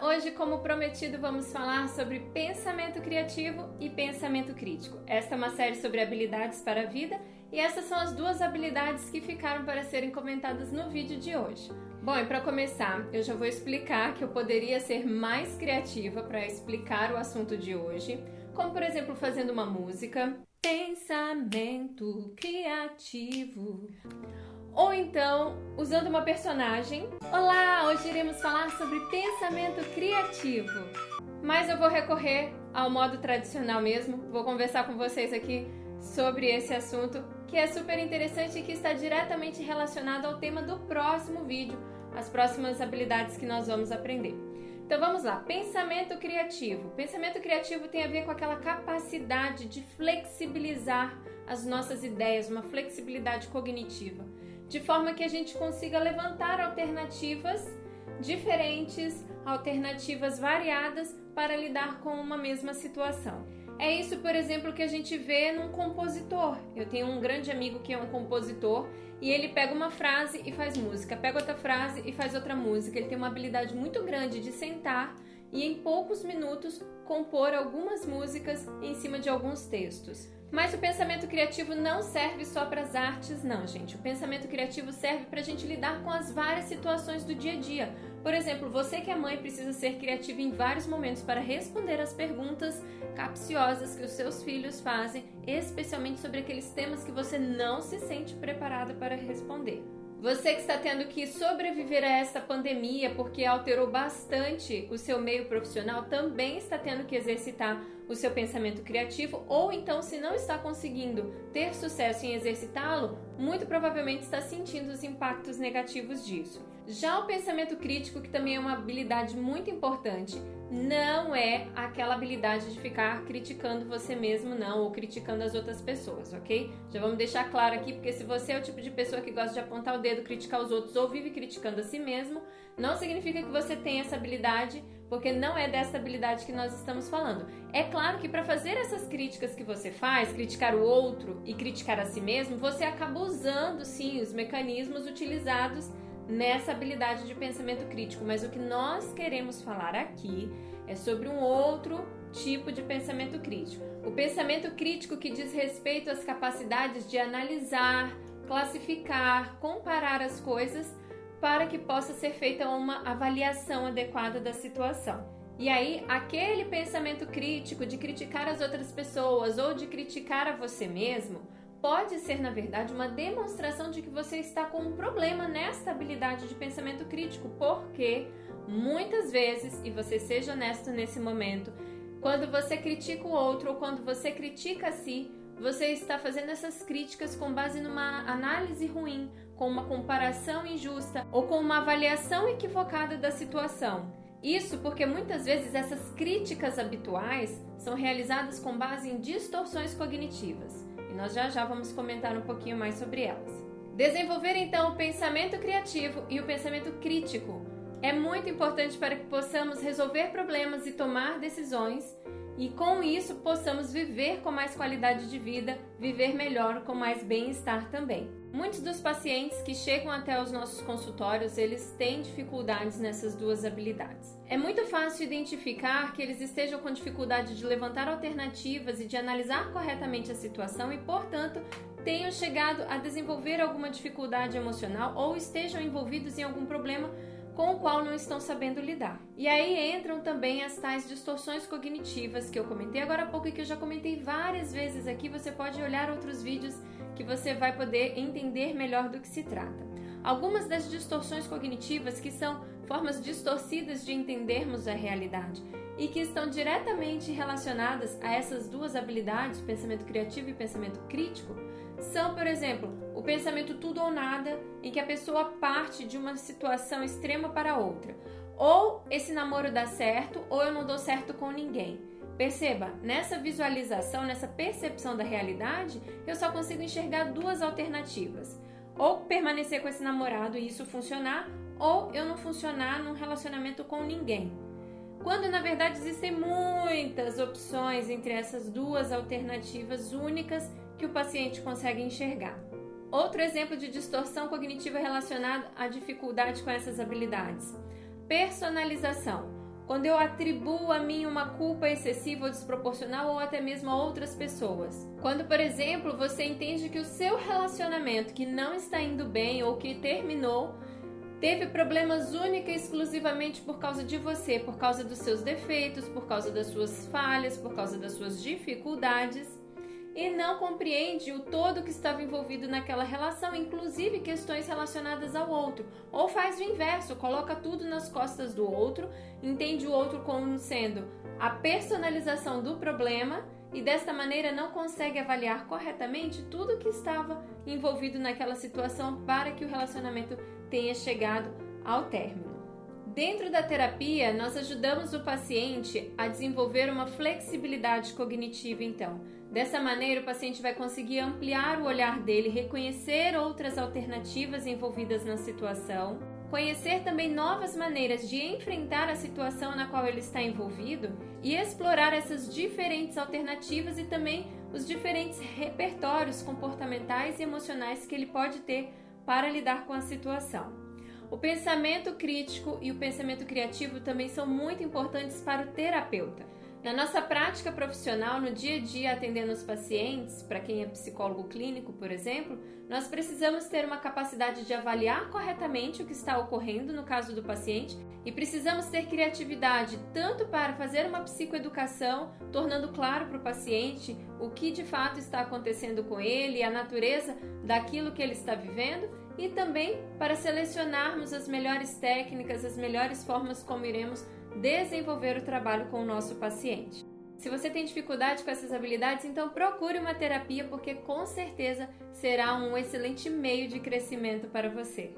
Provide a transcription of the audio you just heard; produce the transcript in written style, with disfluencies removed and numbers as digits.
Hoje, como prometido, vamos falar sobre pensamento criativo e pensamento crítico. Esta é uma série sobre habilidades para a vida e essas são as duas habilidades que ficaram para serem comentadas no vídeo de hoje. Bom, e para começar, eu já vou explicar que eu poderia ser mais criativa para explicar o assunto de hoje, como por exemplo fazendo uma música, pensamento criativo. Ou então, usando uma personagem. Olá, hoje iremos falar sobre pensamento criativo. Mas eu vou recorrer ao modo tradicional mesmo. Vou conversar com vocês aqui sobre esse assunto, que é super interessante e que está diretamente relacionado ao tema do próximo vídeo, as próximas habilidades que nós vamos aprender. Então vamos lá, pensamento criativo. Pensamento criativo tem a ver com aquela capacidade de flexibilizar as nossas ideias, uma flexibilidade cognitiva, de forma que a gente consiga levantar alternativas diferentes, alternativas variadas para lidar com uma mesma situação. É isso, por exemplo, que a gente vê num compositor. Eu tenho um grande amigo que é um compositor e ele pega uma frase e faz música, pega outra frase e faz outra música. Ele tem uma habilidade muito grande de sentar e em poucos minutos compor algumas músicas em cima de alguns textos. Mas o pensamento criativo não serve só para as artes, não, gente. O pensamento criativo serve para a gente lidar com as várias situações do dia a dia. Por exemplo, você que é mãe precisa ser criativa em vários momentos para responder às perguntas capciosas que os seus filhos fazem, especialmente sobre aqueles temas que você não se sente preparada para responder. Você que está tendo que sobreviver a esta pandemia porque alterou bastante o seu meio profissional, também está tendo que exercitar o seu pensamento criativo, ou então, se não está conseguindo ter sucesso em exercitá-lo, muito provavelmente está sentindo os impactos negativos disso. Já o pensamento crítico, que também é uma habilidade muito importante, não é aquela habilidade de ficar criticando você mesmo, não, ou criticando as outras pessoas, ok? Já vamos deixar claro aqui, porque se você é o tipo de pessoa que gosta de apontar o dedo, criticar os outros ou vive criticando a si mesmo, não significa que você tem essa habilidade, porque não é dessa habilidade que nós estamos falando. É claro que para fazer essas críticas que você faz, criticar o outro e criticar a si mesmo, você acaba usando, sim, os mecanismos utilizados nessa habilidade de pensamento crítico, mas o que nós queremos falar aqui é sobre um outro tipo de pensamento crítico. O pensamento crítico que diz respeito às capacidades de analisar, classificar, comparar as coisas para que possa ser feita uma avaliação adequada da situação. E aí, aquele pensamento crítico de criticar as outras pessoas ou de criticar a você mesmo pode ser, na verdade, uma demonstração de que você está com um problema nesta habilidade de pensamento crítico, porque muitas vezes, e você seja honesto nesse momento, quando você critica o outro ou quando você critica a si, você está fazendo essas críticas com base numa análise ruim, com uma comparação injusta ou com uma avaliação equivocada da situação. Isso porque muitas vezes essas críticas habituais são realizadas com base em distorções cognitivas. E nós já vamos comentar um pouquinho mais sobre elas. Desenvolver então o pensamento criativo e o pensamento crítico é muito importante para que possamos resolver problemas e tomar decisões e com isso possamos viver com mais qualidade de vida, viver melhor, com mais bem-estar também. Muitos dos pacientes que chegam até os nossos consultórios, eles têm dificuldades nessas duas habilidades. É muito fácil identificar que eles estejam com dificuldade de levantar alternativas e de analisar corretamente a situação e, portanto, tenham chegado a desenvolver alguma dificuldade emocional ou estejam envolvidos em algum problema com o qual não estão sabendo lidar. E aí entram também as tais distorções cognitivas que eu comentei agora há pouco e que eu já comentei várias vezes aqui. Você pode olhar outros vídeos que você vai poder entender melhor do que se trata. Algumas das distorções cognitivas que são formas distorcidas de entendermos a realidade e que estão diretamente relacionadas a essas duas habilidades, pensamento criativo e pensamento crítico, são, por exemplo, o pensamento tudo ou nada, em que a pessoa parte de uma situação extrema para outra. Ou esse namoro dá certo, ou eu não dou certo com ninguém. Perceba, nessa visualização, nessa percepção da realidade, eu só consigo enxergar duas alternativas. Ou permanecer com esse namorado e isso funcionar, ou eu não funcionar num relacionamento com ninguém. Quando, na verdade, existem muitas opções entre essas duas alternativas únicas que o paciente consegue enxergar. Outro exemplo de distorção cognitiva relacionado à dificuldade com essas habilidades. Personalização. quando eu atribuo a mim uma culpa excessiva ou desproporcional ou até mesmo a outras pessoas. Quando, por exemplo, você entende que o seu relacionamento que não está indo bem ou que terminou teve problemas única e exclusivamente por causa de você, por causa dos seus defeitos, por causa das suas falhas, por causa das suas dificuldades, e não compreende o todo que estava envolvido naquela relação, inclusive questões relacionadas ao outro. Ou faz o inverso, coloca tudo nas costas do outro, entende o outro como sendo a personalização do problema e desta maneira não consegue avaliar corretamente tudo que estava envolvido naquela situação para que o relacionamento tenha chegado ao término. Dentro da terapia, nós ajudamos o paciente a desenvolver uma flexibilidade cognitiva, então. Dessa maneira, o paciente vai conseguir ampliar o olhar dele, reconhecer outras alternativas envolvidas na situação, conhecer também novas maneiras de enfrentar a situação na qual ele está envolvido e explorar essas diferentes alternativas e também os diferentes repertórios comportamentais e emocionais que ele pode ter para lidar com a situação. O pensamento crítico e o pensamento criativo também são muito importantes para o terapeuta. Na nossa prática profissional, no dia a dia atendendo os pacientes, para quem é psicólogo clínico, por exemplo, nós precisamos ter uma capacidade de avaliar corretamente o que está ocorrendo no caso do paciente e precisamos ter criatividade tanto para fazer uma psicoeducação, tornando claro para o paciente o que de fato está acontecendo com ele, a natureza daquilo que ele está vivendo, e também para selecionarmos as melhores técnicas, as melhores formas como iremos desenvolver o trabalho com o nosso paciente. Se você tem dificuldade com essas habilidades, então procure uma terapia, porque com certeza será um excelente meio de crescimento para você.